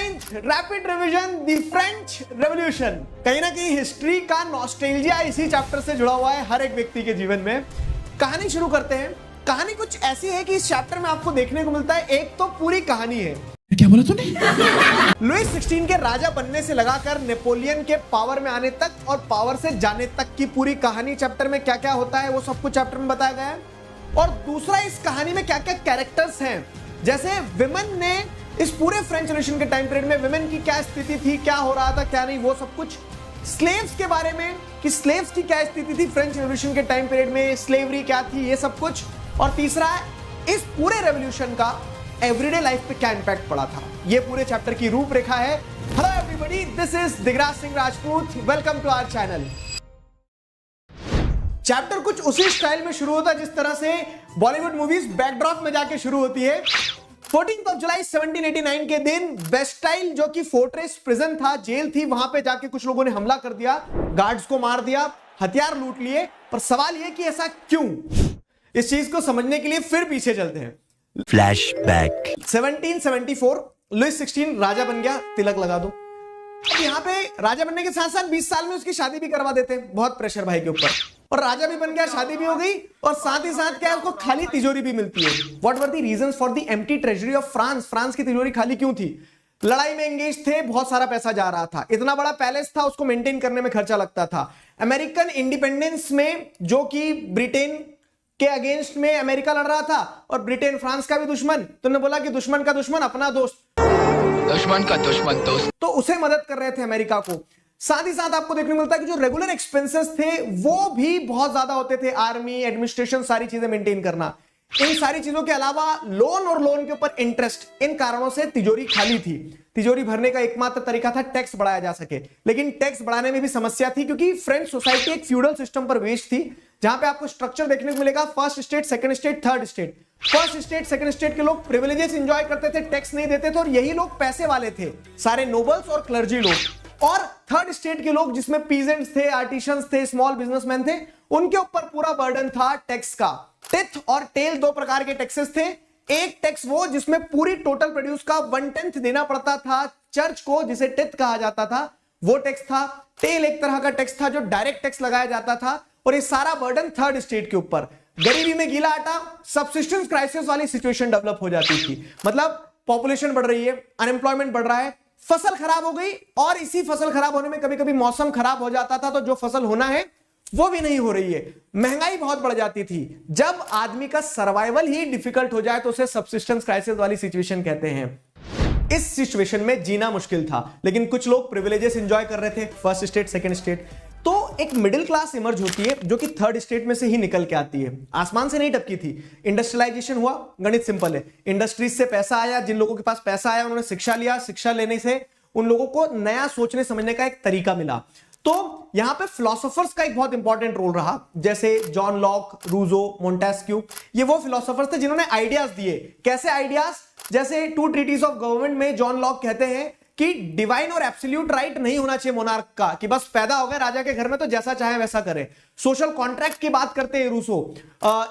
9th rapid revision the French revolution. कहीं ना कहीं हिस्ट्री का नॉस्टैल्जिया इसी चैप्टर से जुड़ा हुआ है हर एक व्यक्ति के जीवन में। कहानी शुरू करते हैं। कहानी कुछ ऐसी है कि इस चैप्टर में आपको देखने को मिलता है, एक तो पूरी कहानी है। क्या बोला तूने? लुईस 16 के राजा बनने से लगाकर नेपोलियन के पावर में आने तक और पावर से जाने तक की पूरी कहानी चैप्टर में क्या क्या होता है वो सब कुछ चैप्टर में बताया गया है। और दूसरा, इस कहानी में क्या क्या कैरेक्टर्स हैं, जैसे विमेन ने इस पूरे फ्रेंच रेवोल्यूशन के टाइम पीरियड में विमेन की क्या स्थिति थी, क्या हो रहा था क्या नहीं, वो सब कुछ। स्लेव्स के बारे में कि स्लेव्स की क्या स्थिति थी फ्रेंच रेवोल्यूशन के टाइम पीरियड में, स्लेवरी क्या थी, ये सब कुछ। और तीसरा, इस पूरे रेवोल्यूशन का एवरीडे लाइफ पे क्या इंपैक्ट पड़ा था, ये पूरे चैप्टर की रूपरेखा है। Hello everybody, this is Digraj Singh Rajput, welcome to our channel. Chapter कुछ उसी स्टाइल में शुरू होता है जिस तरह से बॉलीवुड मूवीज बैकड्रॉप में जाके शुरू होती है। 14 जुलाई 1789 के दिन वेस्टाइल, जो कि फोर्ट्रेस प्रिजन था, जेल थी, वहां पे जाके कुछ लोगों ने हमला कर दिया, गार्ड्स को मार दिया, हथियार लूट लिए। पर सवाल यह कि ऐसा क्यों, इस चीज को समझने के लिए फिर पीछे चलते हैं। फ्लैशबैक। 1774 लुईस 16 राजा बन गया, तिलक लगा दो। अब यहाँ पे राजा बनने के साथ साथ 20 साल में उसकी शादी भी करवा देते हैं, बहुत प्रेशर भाई के ऊपर। और राजा भी बन गया, शादी भी हो गई, और साथ ही साथ क्या है, उसको खाली तिजोरी भी मिलती है। What were the reasons for the empty treasury of France? France की तिजोरी खाली क्यों थी? लड़ाई में एंगेज थे, बहुत सारा पैसा जा रहा था, इतना बड़ा पैलेस था, उसको मेंटेन करने में खर्चा लगता था। अमेरिकन इंडिपेंडेंस में, जो कि ब्रिटेन के अगेंस्ट में अमेरिका लड़ रहा था, और ब्रिटेन फ्रांस का भी दुश्मन, तुमने बोला कि दुश्मन का दुश्मन अपना दोस्त, दुश्मन का दुश्मन दोस्त, तो उसे मदद कर रहे थे अमेरिका को। साथ ही साथ आपको देखने को मिलता है कि जो रेगुलर एक्सपेंसेस थे वो भी बहुत ज्यादा होते थे, आर्मी, एडमिनिस्ट्रेशन, सारी चीजें मेंटेन करना। इन सारी चीजों के अलावा लोन और लोन के ऊपर इंटरेस्ट, इन कारणों से तिजोरी खाली थी। तिजोरी भरने का एकमात्र तरीका था टैक्स बढ़ाया जा सके, लेकिन टैक्स बढ़ाने में भी समस्या थी, क्योंकि फ्रेंच सोसाइटी एक फ्यूडल सिस्टम पर बेस्ड थी, जहां पे आपको स्ट्रक्चर देखने को मिलेगा first state, second state, third state. First state, second state के लोग प्रिविलेजेस एंजॉय करते थे, टैक्स नहीं देते थे, और यही लोग पैसे वाले थे, सारे नोबल्स और क्लर्जी लोग। और थर्ड स्टेट के लोग, जिसमें पीजेंट्स थे, आर्टिशंस थे, स्मॉल बिजनेसमैन थे, उनके ऊपर पूरा बर्डन था टैक्स का। टिथ और टेल दो प्रकार के टैक्सेस थे। एक टैक्स वो जिसमें पूरी टोटल प्रोड्यूस का 1/10 देना पड़ता था चर्च को, जिसे टिथ कहा जाता था, वो टैक्स था। टेल एक तरह का टैक्स था जो डायरेक्ट टैक्स लगाया जाता था, और ये सारा बर्डन थर्ड स्टेट के ऊपर। गरीबी में गीला आटा, सब्सिस्टेंस क्राइसिस वाली सिचुएशन डेवलप हो जाती थी। मतलब पॉपुलेशन बढ़ रही है, अनएम्प्लॉयमेंट बढ़ रहा है, फसल खराब हो गई, और इसी फसल खराब होने में कभी कभी मौसम खराब हो जाता था, तो जो फसल होना है वो भी नहीं हो रही है। महंगाई बहुत बढ़ जाती थी। जब आदमी का सर्वाइवल ही डिफिकल्ट हो जाए तो उसे सब्सिस्टेंस क्राइसिस वाली सिचुएशन कहते हैं। इस सिचुएशन में जीना मुश्किल था, लेकिन कुछ लोग प्रिविलेजेस एंजॉय कर रहे थे, फर्स्ट स्टेट, सेकंड स्टेट। तो एक मिडिल क्लास इमर्ज होती है, जो कि थर्ड स्टेट में से ही निकल के आती है, आसमान से नहीं टपकी थी। इंडस्ट्रियलाइजेशन हुआ, गणित सिंपल है, इंडस्ट्रीज से पैसा आया, जिन लोगों के पास पैसा आया उन्होंने शिक्षा लिया, शिक्षा लेने से उन लोगों को नया सोचने समझने का एक तरीका मिला। तो यहां पे फिलोसोफर्स का एक बहुत इंपॉर्टेंट रोल रहा, जैसे जॉन लॉक, रूजो, मोंटेस्क्यू। ये वो फिलोसोफर्स थे जिन्होंने आइडियाज दिए। कैसे आइडियाज? जैसे टू ट्रीटीज ऑफ गवर्नमेंट में जॉन लॉक कहते हैं कि डिवाइन और एब्सोल्यूट राइट नहीं होना चाहिए मोनार्क का, कि बस पैदा हो गए राजा के घर में तो जैसा चाहे वैसा करे। सोशल कॉन्ट्रैक्ट की बात करते हैं रूसो।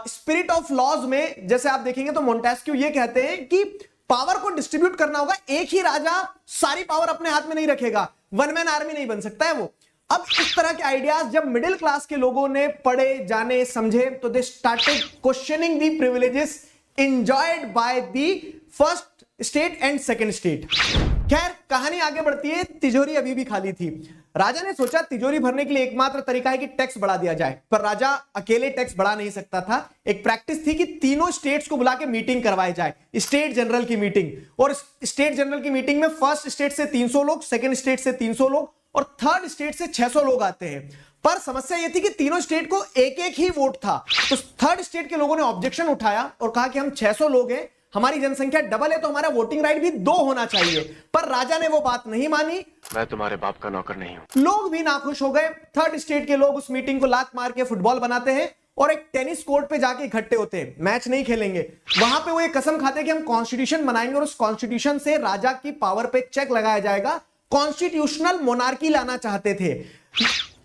स्पिरिट ऑफ लॉज में जैसे आप देखेंगे तो मोंटेस्क्यू ये कहते हैं कि पावर को डिस्ट्रीब्यूट करना होगा, एक ही राजा सारी पावर अपने हाथ में नहीं रखेगा, वन मैन आर्मी नहीं बन सकता है वो। अब इस तरह के आइडियाज जब मिडिल क्लास के लोगों ने पढ़े, जाने, समझे, तो they started questioning the privileges enjoyed by the first state and second state. खैर, कहानी आगे बढ़ती है। तिजोरी अभी भी खाली थी। राजा ने सोचा तिजोरी भरने के लिए एकमात्र तरीका है कि टैक्स बढ़ा दिया जाए, पर राजा अकेले टैक्स बढ़ा नहीं सकता था। एक प्रैक्टिस थी कि तीनों स्टेट्स को बुला के मीटिंग करवाई जाए, स्टेट जनरल की मीटिंग। और स्टेट जनरल की मीटिंग में फर्स्ट स्टेट से 300 लोग, सेकंड स्टेट से 300 लोग, और थर्ड स्टेट से 600 लोग आते हैं। पर समस्या यह थी कि तीनों स्टेट को एक एक ही वोट था। तो थर्ड स्टेट के लोगों ने ऑब्जेक्शन उठाया और कहा कि हम 600 लोग हैं, हमारी जनसंख्या डबल है, तो हमारा वोटिंग राइट भी 2 होना चाहिए। पर राजा ने वो बात नहीं मानी। मैं तुम्हारे बाप का नौकर नहीं हूं। लोग भी नाखुश हो गए। थर्ड स्टेट के लोग उस मीटिंग को लात मार के फुटबॉल बनाते हैं और एक टेनिस कोर्ट पे जाके इकट्ठे होते हैं, मैच नहीं खेलेंगे। वहां पे वो एक कसम खाते हैं कि हम कॉन्स्टिट्यूशन बनाएंगे और उस कॉन्स्टिट्यूशन से राजा की पावर पे चेक लगाया जाएगा। कॉन्स्टिट्यूशनल मोनार्की लाना चाहते थे।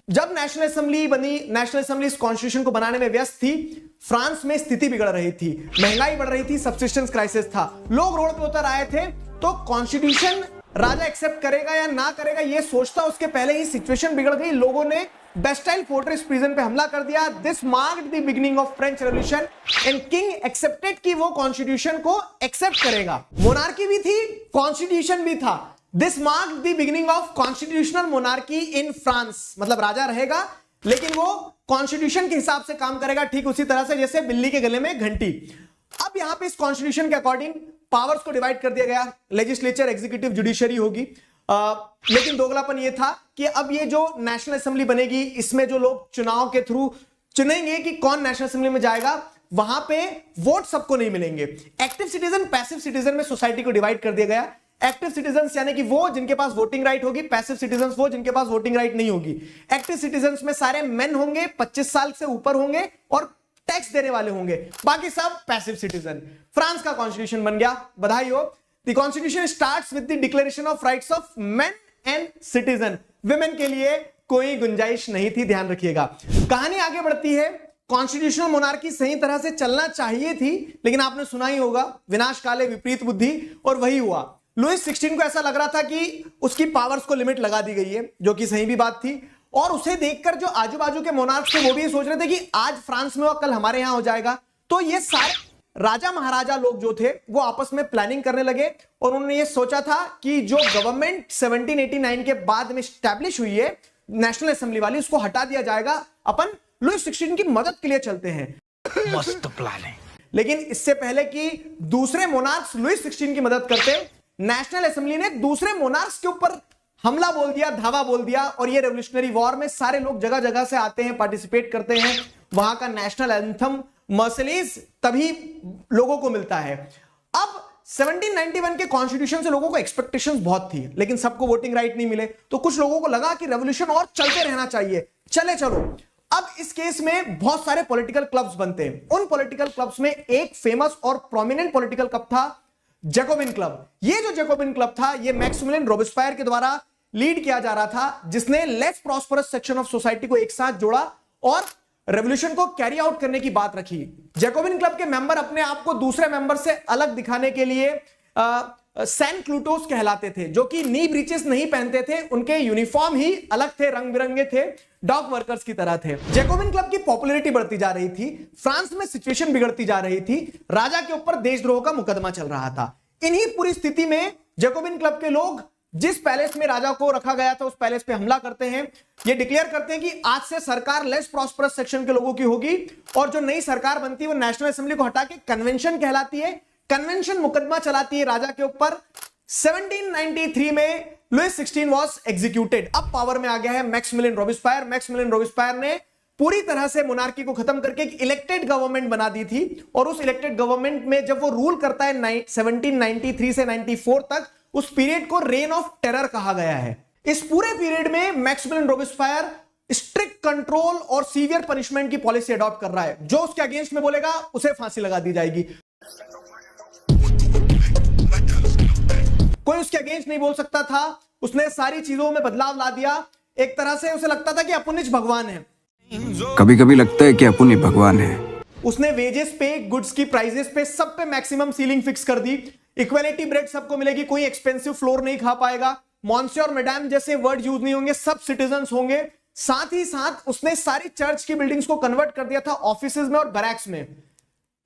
जब नेशनल असेंबली बनी, नेशनल असेंबली इस कॉन्स्टिट्यूशन को बनाने में व्यस्त थी। फ्रांस में स्थिति बिगड़ रही थी, महंगाई बढ़ रही थी, सब्सिस्टेंस क्राइसिस था, लोग रोड पे उतर आए थे। तो कॉन्स्टिट्यूशन राजा एक्सेप्ट करेगा या ना करेगा ये सोचता, उसके पहले ही सिचुएशन बिगड़ गई। लोगों ने बेस्टाइल फोर्ट्रेस प्रिजन पे हमला कर दिया। This marked the beginning of French revolution and king accepted कि वो कॉन्स्टिट्यूशन को एक्सेप्ट करेगा। मोनार्की भी थी, कॉन्स्टिट्यूशन भी था। This marked the beginning of constitutional monarchy in France, मतलब राजा रहेगा लेकिन वो कॉन्स्टिट्यूशन के हिसाब से काम करेगा, ठीक उसी तरह से जैसे बिल्ली के गले में घंटी। अब यहां पे इस कॉन्स्टिट्यूशन के अकॉर्डिंग पावर्स को डिवाइड कर दिया गया, लेजिस्लेचर, एग्जीक्यूटिव, जुडिशरी होगी। लेकिन दोगलापन ये था कि अब ये जो नेशनल असेंबली बनेगी, इसमें जो लोग चुनाव के थ्रू चुनेंगे कि कौन नेशनल असेंबली में जाएगा, वहां पे वोट सबको नहीं मिलेंगे। एक्टिव सिटीजन, पैसिव सिटीजन में सोसाइटी को डिवाइड कर दिया गया। एक्टिव सिटीजंस यानी कि वो जिनके पास वोटिंग राइट होगी, पैसिव सिटीजंस वो जिनके पास वोटिंग राइट नहीं होगी। एक्टिव सिटीजंस में सारे मेन होंगे, 25 साल से ऊपर होंगे और टैक्स देने वाले होंगे, बाकी सब पैसिव सिटीजन। फ्रांस का कॉन्स्टिट्यूशन बन गया, बधाई हो। The constitution starts with the declaration of rights of main and citizen. Women के लिए कोई गुंजाइश नहीं थी, ध्यान रखिएगा। कहानी आगे बढ़ती है। कॉन्स्टिट्यूशनल मोनार्की सही तरह से चलना चाहिए थी, लेकिन आपने सुना ही होगा, विनाश काले विपरीत बुद्धि, और वही हुआ। लुईस 16 को ऐसा लग रहा था कि उसकी पावर्स को लिमिट लगा दी गई है, जो कि सही भी बात थी। और उसे देखकर जो आजू बाजू के मोनार्क्स थे वो भी सोच रहे थे कि आज फ्रांस में और कल हमारे यहां हो जाएगा। तो ये सारे राजा महाराजा लोग जो थे वो आपस में प्लानिंग करने लगे और उन्होंने ये सोचा था कि जो गवर्नमेंट 1789 के बाद में स्टैब्लिश हुई है नेशनल असेंबली वाली, उसको हटा दिया जाएगा। अपन लुईस 16 की मदद के लिए चलते हैं। मस्त प्लान है। लेकिन इससे पहले कि दूसरे मोनार्क्स लुईस 16 की मदद करते, नेशनल असेंबली ने दूसरे मोनार्क्स के ऊपर हमला बोल दिया, धावा बोल दिया। और ये रेवोल्यूशनरी वॉर में सारे लोग जगह जगह से आते हैं, पार्टिसिपेट करते हैं। वहां का नेशनल एंथम मर्सिडीज तभी लोगों को मिलता है। अब 1791 के कॉन्स्टिट्यूशन से लोगों को एक्सपेक्टेशंस बहुत थी, लेकिन सबको वोटिंग राइट नहीं मिले। तो कुछ लोगों को लगा कि रेवोल्यूशन और चलते रहना चाहिए, चलो। अब इस केस में बहुत सारे पॉलिटिकल क्लब्स बनते हैं। उन पॉलिटिकल क्लब्स में एक फेमस और प्रोमिनेंट पॉलिटिकल क्लब था जैकोबिन क्लब। ये जो जैकोबिन क्लब था, ये मैक्सिमिलियन रोबेस्पायर के द्वारा लीड किया जा रहा था, जिसने less prosperous section of society को एक साथ जोड़ा और रेवोल्यूशन को कैरी आउट करने की बात रखी। जैकोबिन क्लब के मेंबर अपने आप को दूसरे मेंबर से अलग दिखाने के लिए सैन क्लूटोस कहलाते थे, जो कि नी ब्रीचेस नहीं पहनते थे, उनके यूनिफॉर्म ही अलग थे, रंग बिरंगे थे, डॉग वर्कर्स की तरह थे। जैकोबिन क्लब की पॉपुलैरिटी बढ़ती जा रही थी, फ्रांस में सिचुएशन बिगड़ती जा रही थी, राजा के ऊपर देशद्रोह का मुकदमा चल रहा था। इन्हीं पूरी स्थिति में जैकोबिन क्लब के लोग जिस पैलेस में राजा को रखा गया था उस पैलेस पे हमला करते हैं। ये डिक्लेयर करते हैं कि आज से सरकार लेस प्रॉस्परस सेक्शन के लोगों की होगी और जो नई सरकार बनती है वो नेशनल असेंबली को हटा के कन्वेंशन कहलाती है। कन्वेंशन मुकदमा चलाती है राजा के ऊपर। 1793 में लुईस 16 वाज एग्जीक्यूटेड। अब पावर में आ गया है मैक्सिमिलियन रोबेस्पायर। मैक्सिमिलियन रोबेस्पायर ने पूरी तरह से मोनार्की को खत्म करके एक इलेक्टेड गवर्नमेंट बना दी थी और उस इलेक्टेड गवर्नमेंट में जब वो रूल करता है 1793 से 94 तक, उस पीरियड को रेन ऑफ टेरर कहा गया है। इस पूरे पीरियड में मैक्सिमिलियन रोबेस्पायर स्ट्रिक्ट कंट्रोल और सीवियर पनिशमेंट की पॉलिसी अडॉप्ट कर रहा है। जो उसके अगेंस्ट में बोलेगा उसे फांसी लगा दी जाएगी। कोई उसके अगेंस्ट नहीं बोल सकता था। उसने सारी चीजों में बदलाव ला दिया। एक तरह से उसे लगता था कि अपुनिच भगवान है। कभी कभी लगता है कि अपुन ही भगवान है। उसने वेजेस पे, गुड्स की प्राइसेस पे, सब पे मैक्सिमम सीलिंग फिक्स कर दी। इक्वालिटी ब्रेड सबको मिलेगी, कोई एक्सपेंसिव फ्लोर नहीं खा पाएगा। मॉन्सियोर और मैडम जैसे वर्ड यूज नहीं होंगे, सब सिटीजन्स होंगे। साथ ही साथ उसने सारी चर्च की बिल्डिंग्स को कन्वर्ट कर दिया था ऑफिसेज में और बैरक्स में।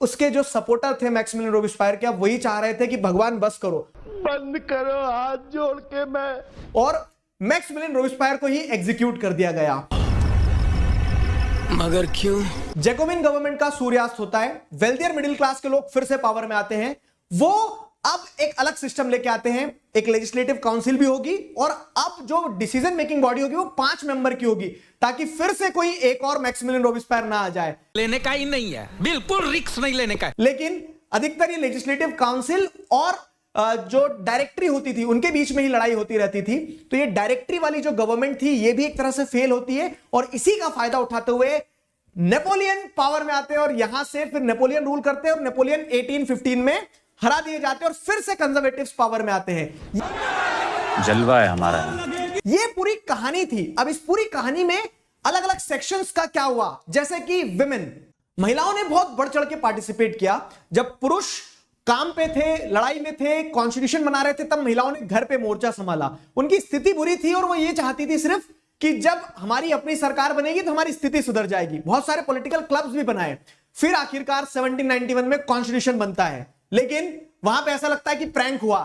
उसके जो सपोर्टर थे मैक्सिमिलियन रोबेस्पायर के, अब वही चाह रहे थे कि भगवान बस करो, बंद करो हाथ जोड़ के मैं। और मैक्सिमिलियन रोबेस्पायर को ही एग्जीक्यूट कर दिया गया। मगर क्यों? जैकोबिन गवर्नमेंट का सूर्यास्त होता है। वेल्थियर मिडिल क्लास के लोग फिर से पावर में आते हैं। वो अब एक अलग सिस्टम लेके आते हैं। एक लेजिस्लेटिव काउंसिल भी होगी और अब जो डिसीजन मेकिंग बॉडी होगी वो 5 मेंबर की होगी, ताकि फिर से कोई एक और मैक्सिमिलियन रोबेस्पायर ना आ जाए। लेने का ही नहीं है, बिल्कुल रिस्क नहीं लेने का। लेकिन अधिकतर ये लेजिस्लेटिव काउंसिल और जो डायरेक्टरी होती थी उनके बीच में ही लड़ाई होती रहती थी। तो ये डायरेक्टरी वाली जो गवर्नमेंट थी ये भी एक तरह से फेल होती है और इसी का फायदा उठाते हुए नेपोलियन पावर में आते हैं और यहां से फिर नेपोलियन रूल करते हैं और नेपोलियन 1815 में हरा दिए जाते हैं और फिर से कंजर्वेटिव्स पावर में आते हैं। जलवा है हमारा। ये पूरी कहानी थी। अब इस पूरी कहानी में अलग अलग सेक्शंस का क्या हुआ, जैसे कि विमेन, महिलाओं ने बहुत बढ़ चढ़ के पार्टिसिपेट किया। जब पुरुष काम पे थे, लड़ाई में थे, कॉन्स्टिट्यूशन बना रहे थे, तब महिलाओं ने घर पे मोर्चा संभाला। उनकी स्थिति बुरी थी और वो ये चाहती थी सिर्फ कि जब हमारी अपनी सरकार बनेगी तो हमारी स्थिति सुधर जाएगी। बहुत सारे पॉलिटिकल क्लब्स भी बनाए, फिर आखिरकार 1791 में कॉन्स्टिट्यूशन बनता है। लेकिन वहां पे ऐसा लगता है कि प्रैंक हुआ,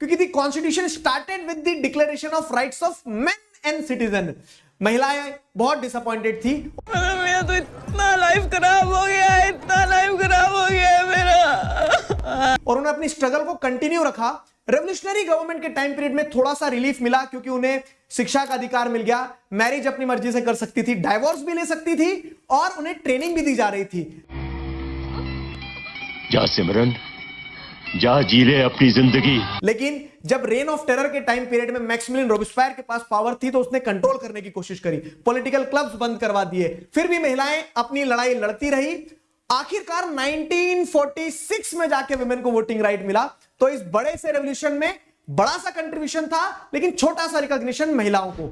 क्योंकि the constitution started with the declaration of rights of main and citizen. महिलाएं बहुत डिसअपॉइंटेड थी। मेरा तो इतना लाइफ खराब हो गया है, इतना लाइफ खराब हो गया है मेरा। और उन्होंने अपनी स्ट्रगल को कंटिन्यू रखा। रेवोल्यूशनरी गवर्नमेंट के टाइम पीरियड में थोड़ा सा रिलीफ मिला, क्योंकि उन्हें शिक्षा का अधिकार मिल गया, मैरिज अपनी मर्जी से कर सकती थी, डाइवोर्स भी ले सकती थी और उन्हें ट्रेनिंग भी दी जा रही थी। जा सिमरन, जा जी ले अपनी जिंदगी। लेकिन जब रेन ऑफ टेरर के टाइम पीरियड में मैक्सिमिलियन रोबेस्पियर के पास पावर थी तो उसने कंट्रोल करने की कोशिश करी, पॉलिटिकल क्लब्स बंद करवा दिए, फिर भी महिलाएं अपनी लड़ाई लड़ती रही। आखिरकार 1946 में जाके वुमेन को वोटिंग राइट मिला। तो इस बड़े से रेवोल्यूशन में बड़ा सा कंट्रीब्यूशन था, लेकिन छोटा सा रिकॉग्निशन महिलाओं को।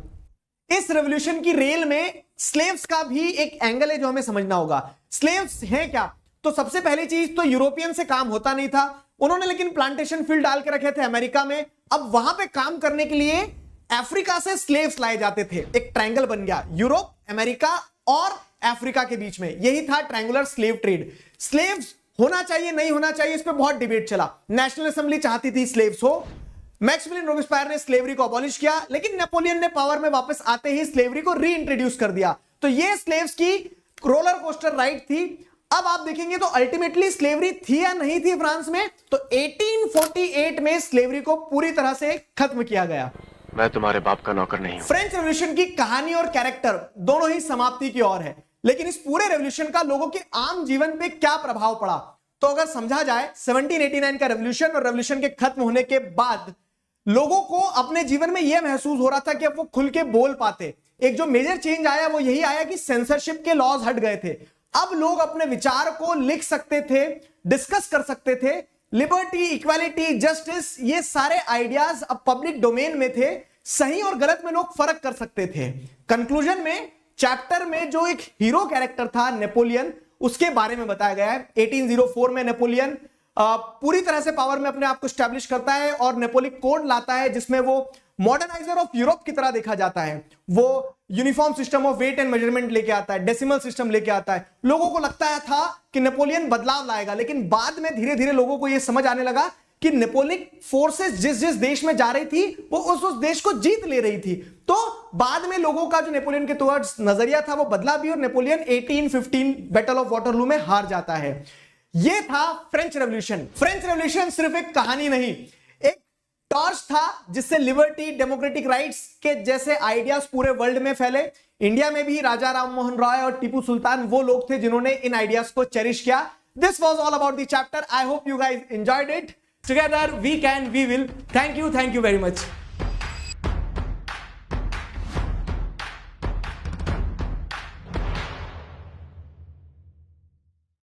इस रेवोल्यूशन की रेल में स्लेव्स का भी एक एंगल है जो हमें समझना होगा। स्लेव्स हैं क्या? तो सबसे पहली चीज तो यूरोपियन से काम होता नहीं था, उन्होंने लेकिन प्लांटेशन फील्ड डाल के रखे थे अमेरिका में। अब वहां पे काम करने के लिए अफ्रीका से स्लेव्स लाए जाते थे। एक ट्रायंगल बन गया यूरोप, अमेरिका और अफ्रीका के बीच में, यही था ट्रायंगुलर स्लेव ट्रेड। स्लेव्स होना चाहिए नहीं होना चाहिए, इस पर बहुत डिबेट चला। नेशनल असेंबली चाहती थी स्लेव्स हो, मैक्सिमिलियन रोबेस्पियर ने स्लेवरी को अबॉलिश किया, लेकिन नेपोलियन ने पावर में वापस आते ही स्लेवरी को रीइंट्रोड्यूस कर दिया। तो ये स्लेव्स की रोलर कोस्टर राइड थी। अब आप देखेंगे तो अल्टीमेटली स्लेवरी थी या नहीं थी फ्रांस में, तो 1848 में स्लेवरी को पूरी तरह से खत्म किया गया। मैं तुम्हारे बाप का नौकर नहीं हूं। फ्रेंच रेवोल्यूशन की कहानी और कैरेक्टर दोनों ही समाप्ति की ओर है, लेकिन इस पूरे रेवोल्यूशन का लोगों के आम जीवन पे क्या प्रभाव पड़ा, तो अगर समझा जाए 1789 का रेवोल्यूशन और रेवोल्यूशन के खत्म होने के बाद लोगों को अपने जीवन में यह महसूस हो रहा था कि अब वो खुल के बोल पाते। एक जो मेजर चेंज आया वो यही आया कि सेंसरशिप के लॉज हट गए थे। अब लोग अपने विचार को लिख सकते थे, डिस्कस कर सकते थे। लिबर्टी, इक्वालिटी, जस्टिस, ये सारे आइडियाज अब पब्लिक डोमेन में थे। सही और गलत में लोग फर्क कर सकते थे। कंक्लूजन में चैप्टर में जो एक हीरो कैरेक्टर था नेपोलियन, उसके बारे में बताया गया है। 1804 में नेपोलियन पूरी तरह से पावर में अपने आप को स्टैब्लिश करता है और नेपोलिक कोड लाता है, जिसमें वो मॉडर्नाइजर ऑफ यूरोप की तरह देखा जाता है। वो uniform system of weight and measurement लेके आता है, डेसिमल सिस्टम लेके आता है। लोगों को लगता था कि नेपोलियन बदलाव लाएगा, लेकिन बाद में धीरे धीरे लोगों को यह समझ आने लगा कि नेपोलिक फोर्सेस जिस जिस देश में जा रही थी वो उस देश को जीत ले रही थी। तो बाद में लोगों का जो नेपोलियन के टुवर्ड्स नजरिया था वो बदला भी, और नेपोलियन 1815 बैटल ऑफ वाटरलू में हार जाता है। यह था फ्रेंच रेवोल्यूशन। फ्रेंच रेवोल्यूशन सिर्फ एक कहानी नहीं, एक टॉर्च था जिससे लिबर्टी, डेमोक्रेटिक राइट्स के जैसे आइडियाज पूरे वर्ल्ड में फैले। इंडिया में भी राजा राम मोहन रॉय और टीपू सुल्तान वो लोग थे जिन्होंने इन आइडियाज को चेरिश किया। This was all about the chapter. I hope you guys enjoyed it. Together we can, we will. Thank you very much.